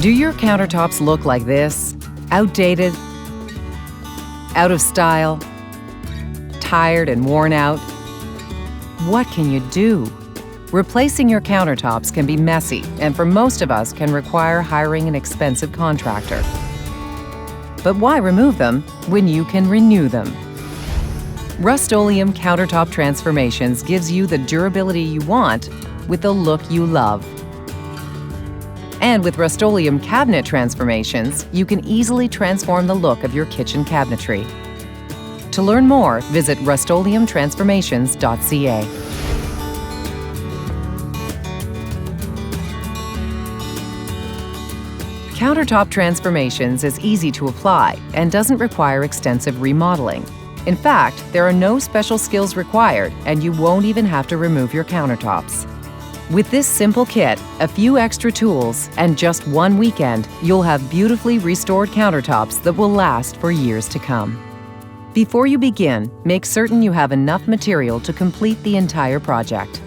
Do your countertops look like this? Outdated? Out of style? Tired and worn out? What can you do? Replacing your countertops can be messy, and for most of us can require hiring an expensive contractor. But why remove them when you can renew them? Rustoleum Countertop Transformations gives you the durability you want with the look you love. And with Rustoleum Cabinet Transformations, you can easily transform the look of your kitchen cabinetry. To learn more, visit Rustoleum Transformations.ca. Countertop Transformations is easy to apply and doesn't require extensive remodeling. In fact, there are no special skills required, and you won't even have to remove your countertops. With this simple kit, a few extra tools, and just one weekend, you'll have beautifully restored countertops that will last for years to come. Before you begin, make certain you have enough material to complete the entire project.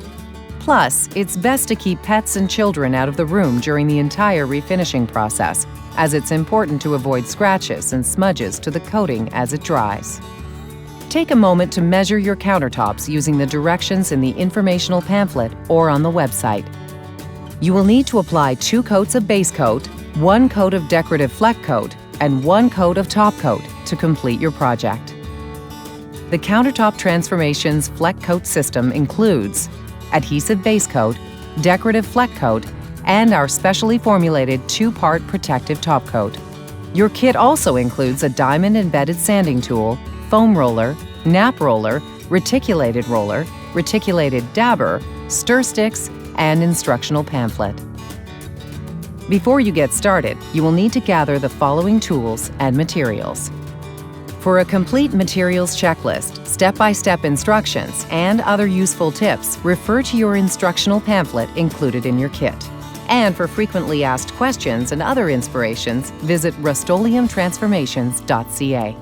Plus, it's best to keep pets and children out of the room during the entire refinishing process, as it's important to avoid scratches and smudges to the coating as it dries. Take a moment to measure your countertops using the directions in the informational pamphlet or on the website. You will need to apply 2 coats of Basecoat, 1 coat of Decorative Fleck coat, and 1 coat of top coat to complete your project. The Countertop Transformations Fleck Coat system includes Adhesive Basecoat, Decorative Fleck coat, and our specially formulated 2-part protective top coat. Your kit also includes a diamond-embedded sanding tool, foam roller, nap roller, reticulated dabber, stir sticks, and instructional pamphlet. Before you get started, you will need to gather the following tools and materials. For a complete materials checklist, step-by-step instructions, and other useful tips, refer to your instructional pamphlet included in your kit. And for frequently asked questions and other inspirations, visit Rustoleum Transformations.ca.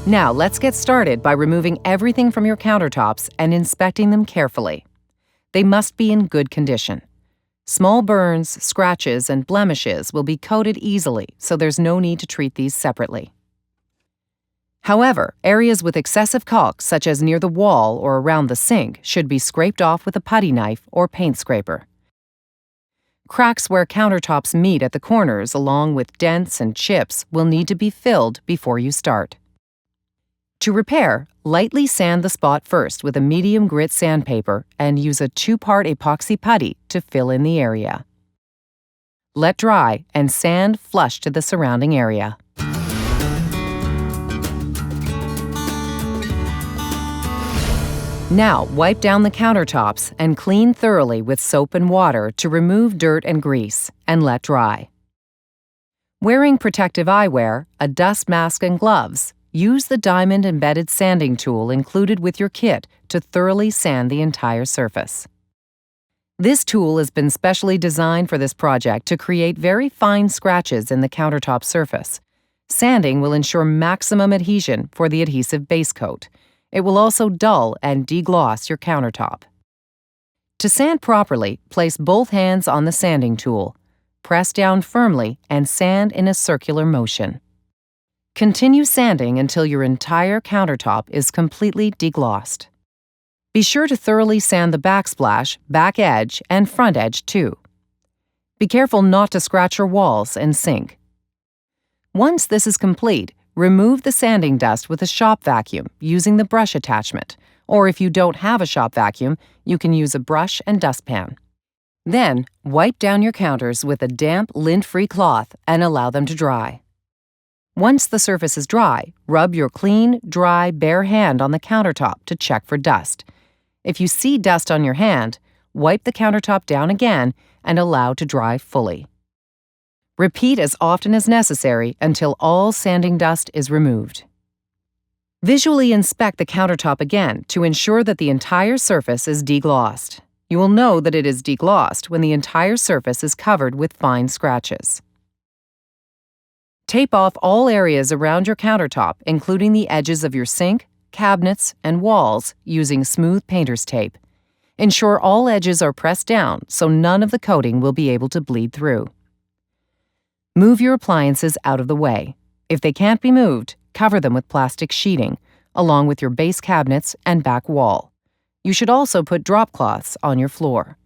Now let's get started by removing everything from your countertops and inspecting them carefully. They must be in good condition. Small burns, scratches, and blemishes will be coated easily, so there's no need to treat these separately. However, areas with excessive caulk, such as near the wall or around the sink, should be scraped off with a putty knife or paint scraper. Cracks where countertops meet at the corners, along with dents and chips, will need to be filled before you start. To repair, lightly sand the spot first with a medium grit sandpaper and use a 2-part epoxy putty to fill in the area. Let dry and sand flush to the surrounding area. Now wipe down the countertops and clean thoroughly with soap and water to remove dirt and grease, and let dry. Wearing protective eyewear, a dust mask, and gloves, use the diamond-embedded sanding tool included with your kit to thoroughly sand the entire surface. This tool has been specially designed for this project to create very fine scratches in the countertop surface. Sanding will ensure maximum adhesion for the adhesive Basecoat. It will also dull and degloss your countertop. To sand properly, place both hands on the sanding tool. Press down firmly and sand in a circular motion. Continue sanding until your entire countertop is completely deglossed. Be sure to thoroughly sand the backsplash, back edge, and front edge too. Be careful not to scratch your walls and sink. Once this is complete, remove the sanding dust with a shop vacuum using the brush attachment, or if you don't have a shop vacuum, you can use a brush and dustpan. Then, wipe down your counters with a damp, lint-free cloth and allow them to dry. Once the surface is dry, rub your clean, dry, bare hand on the countertop to check for dust. If you see dust on your hand, wipe the countertop down again and allow to dry fully. Repeat as often as necessary until all sanding dust is removed. Visually inspect the countertop again to ensure that the entire surface is deglossed. You will know that it is deglossed when the entire surface is covered with fine scratches. Tape off all areas around your countertop, including the edges of your sink, cabinets, and walls, using smooth painter's tape. Ensure all edges are pressed down so none of the coating will be able to bleed through. Move your appliances out of the way. If they can't be moved, cover them with plastic sheeting, along with your base cabinets and back wall. You should also put drop cloths on your floor.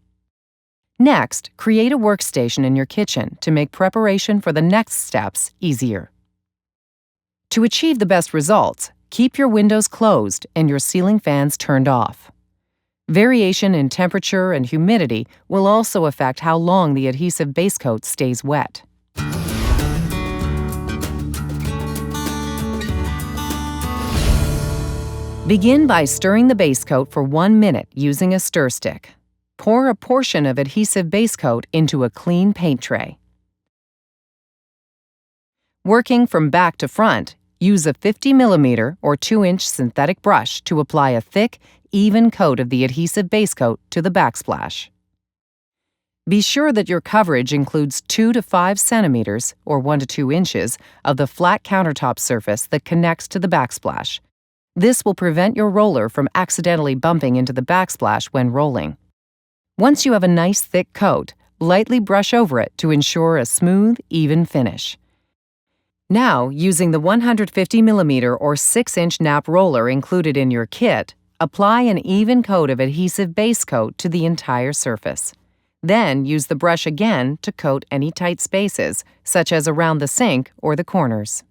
Next, create a workstation in your kitchen to make preparation for the next steps easier. To achieve the best results, keep your windows closed and your ceiling fans turned off. Variation in temperature and humidity will also affect how long the adhesive base coat stays wet. Begin by stirring the base coat for 1 minute using a stir stick. Pour a portion of adhesive base coat into a clean paint tray. Working from back to front, use a 50mm or 2-inch synthetic brush to apply a thick, even coat of the adhesive base coat to the backsplash. Be sure that your coverage includes 2 to 5 centimeters, or 1 to 2 inches, of the flat countertop surface that connects to the backsplash. This will prevent your roller from accidentally bumping into the backsplash when rolling. Once you have a nice thick coat, lightly brush over it to ensure a smooth, even finish. Now, using the 150mm or 6-inch nap roller included in your kit, apply an even coat of adhesive base coat to the entire surface. Then use the brush again to coat any tight spaces, such as around the sink or the corners.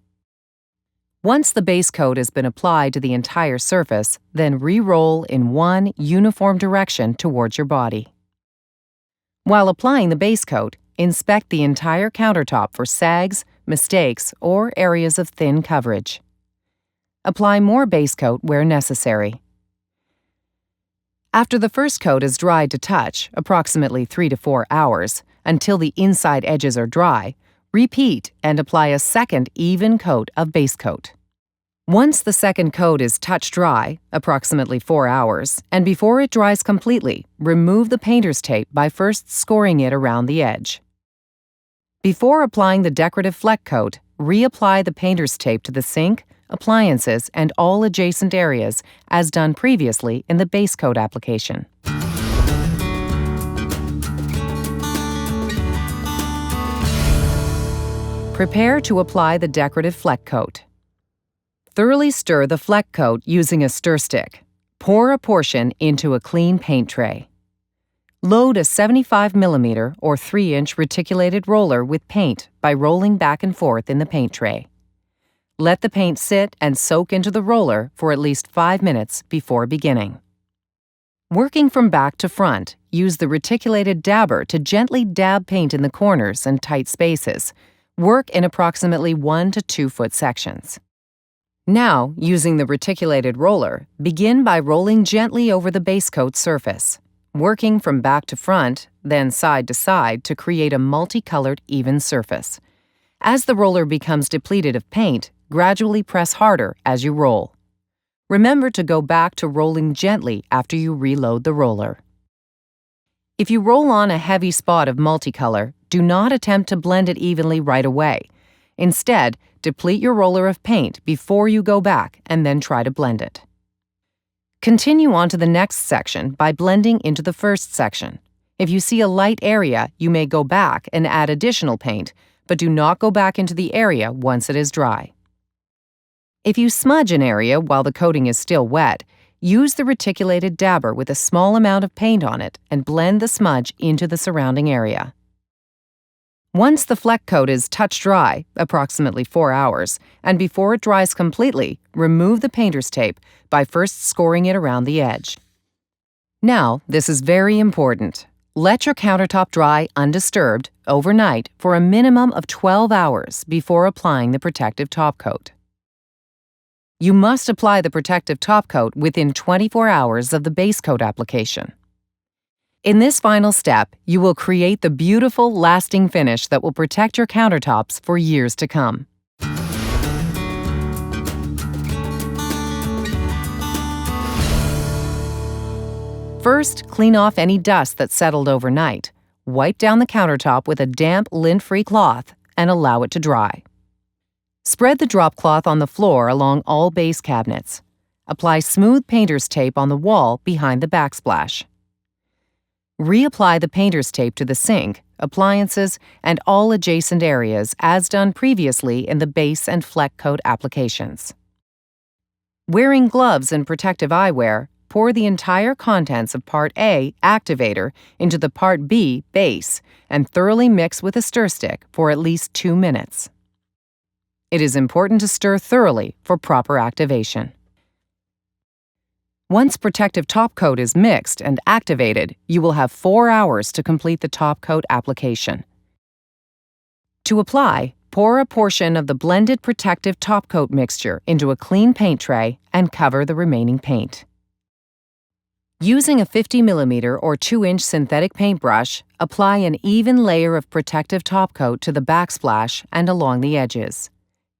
Once the base coat has been applied to the entire surface, then re-roll in one uniform direction towards your body. While applying the base coat, inspect the entire countertop for sags, mistakes, or areas of thin coverage. Apply more base coat where necessary. After the first coat is dried to touch, approximately 3 to 4 hours, until the inside edges are dry, repeat and apply a second even coat of base coat. Once the second coat is touch dry, approximately 4 hours, and before it dries completely, remove the painter's tape by first scoring it around the edge. Before applying the decorative Fleck coat, reapply the painter's tape to the sink, appliances, and all adjacent areas, as done previously in the base coat application. Prepare to apply the decorative Fleck coat. Thoroughly stir the Fleck coat using a stir stick. Pour a portion into a clean paint tray. Load a 75mm or 3-inch reticulated roller with paint by rolling back and forth in the paint tray. Let the paint sit and soak into the roller for at least 5 minutes before beginning. Working from back to front, use the reticulated dabber to gently dab paint in the corners and tight spaces. Work in approximately 1 to 2 foot sections. Now, using the reticulated roller, begin by rolling gently over the base coat surface, working from back to front, then side to side to create a multicolored even surface. As the roller becomes depleted of paint, gradually press harder as you roll. Remember to go back to rolling gently after you reload the roller. If you roll on a heavy spot of multicolor, do not attempt to blend it evenly right away. Instead, deplete your roller of paint before you go back and then try to blend it. Continue on to the next section by blending into the first section. If you see a light area, you may go back and add additional paint, but do not go back into the area once it is dry. If you smudge an area while the coating is still wet, use the reticulated dabber with a small amount of paint on it and blend the smudge into the surrounding area. Once the Fleck coat is touch dry, approximately 4 hours, and before it dries completely, remove the painter's tape by first scoring it around the edge. Now, this is very important. Let your countertop dry undisturbed overnight for a minimum of 12 hours before applying the protective top coat. You must apply the protective top coat within 24 hours of the base coat application. In this final step, you will create the beautiful, lasting finish that will protect your countertops for years to come. First, clean off any dust that settled overnight. Wipe down the countertop with a damp, lint-free cloth and allow it to dry. Spread the drop cloth on the floor along all base cabinets. Apply smooth painter's tape on the wall behind the backsplash. Reapply the painter's tape to the sink, appliances, and all adjacent areas as done previously in the base and Fleck coat applications. Wearing gloves and protective eyewear, pour the entire contents of Part A, Activator, into the Part B, Base, and thoroughly mix with a stir stick for at least 2 minutes. It is important to stir thoroughly for proper activation. Once protective top coat is mixed and activated, you will have 4 hours to complete the top coat application. To apply, pour a portion of the blended protective top coat mixture into a clean paint tray and cover the remaining paint. Using a 50mm or 2-inch synthetic paintbrush, apply an even layer of protective top coat to the backsplash and along the edges.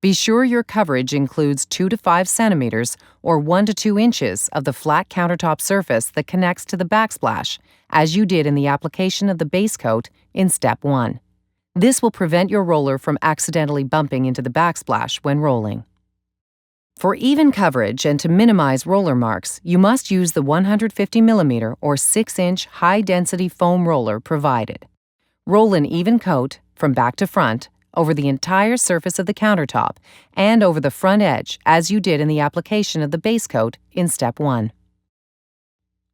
Be sure your coverage includes 2 to 5 centimeters or 1 to 2 inches of the flat countertop surface that connects to the backsplash, as you did in the application of the base coat in Step 1. This will prevent your roller from accidentally bumping into the backsplash when rolling. For even coverage and to minimize roller marks, you must use the 150mm or 6-inch high-density foam roller provided. Roll an even coat, from back to front, over the entire surface of the countertop and over the front edge as you did in the application of the base coat in Step 1.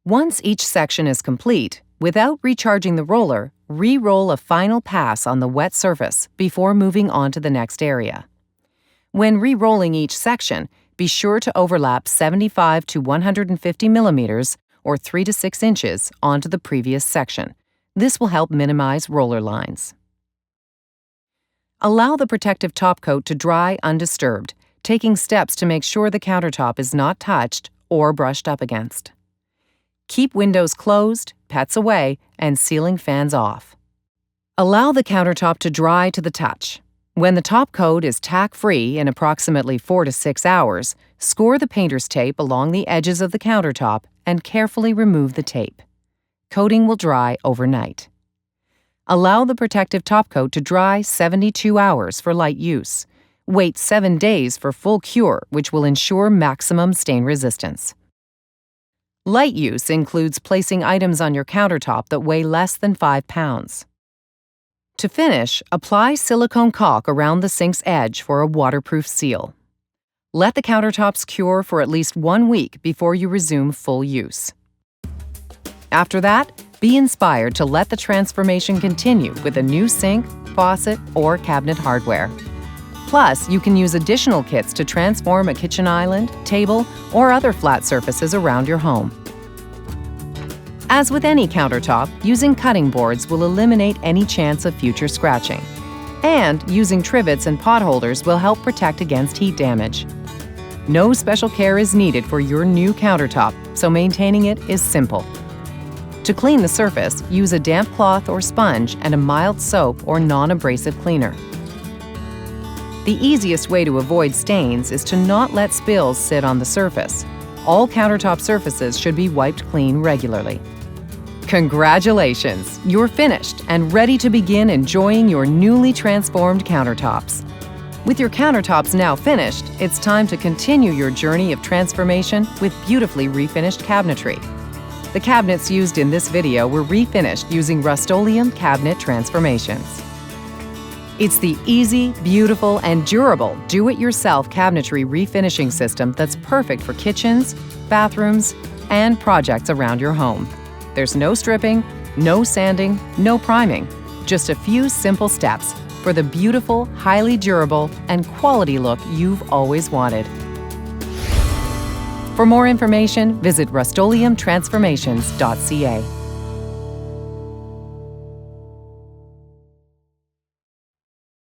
Once each section is complete, without recharging the roller, re-roll a final pass on the wet surface before moving on to the next area. When re-rolling each section, be sure to overlap 75 to 150 millimeters or 3 to 6 inches onto the previous section. This will help minimize roller lines. Allow the protective top coat to dry undisturbed, taking steps to make sure the countertop is not touched or brushed up against. Keep windows closed, pets away, and ceiling fans off. Allow the countertop to dry to the touch. When the top coat is tack-free in approximately 4 to 6 hours, score the painter's tape along the edges of the countertop and carefully remove the tape. Coating will dry overnight. Allow the protective top coat to dry 72 hours for light use. Wait 7 days for full cure, which will ensure maximum stain resistance. Light use includes placing items on your countertop that weigh less than 5 pounds. To finish, apply silicone caulk around the sink's edge for a waterproof seal. Let the countertops cure for at least 1 week before you resume full use. After that, be inspired to let the transformation continue with a new sink, faucet, or cabinet hardware. Plus, you can use additional kits to transform a kitchen island, table, or other flat surfaces around your home. As with any countertop, using cutting boards will eliminate any chance of future scratching. And using trivets and pot holders will help protect against heat damage. No special care is needed for your new countertop, so maintaining it is simple. To clean the surface, use a damp cloth or sponge and a mild soap or non-abrasive cleaner. The easiest way to avoid stains is to not let spills sit on the surface. All countertop surfaces should be wiped clean regularly. Congratulations! You're finished and ready to begin enjoying your newly transformed countertops. With your countertops now finished, it's time to continue your journey of transformation with beautifully refinished cabinetry. The cabinets used in this video were refinished using Rustoleum cabinet transformations. It's the easy, beautiful, and durable do-it-yourself cabinetry refinishing system that's perfect for kitchens, bathrooms, and projects around your home. There's no stripping, no sanding, no priming, just a few simple steps for the beautiful, highly durable, and quality look you've always wanted. For more information, visit Rustoleum Transformations.ca.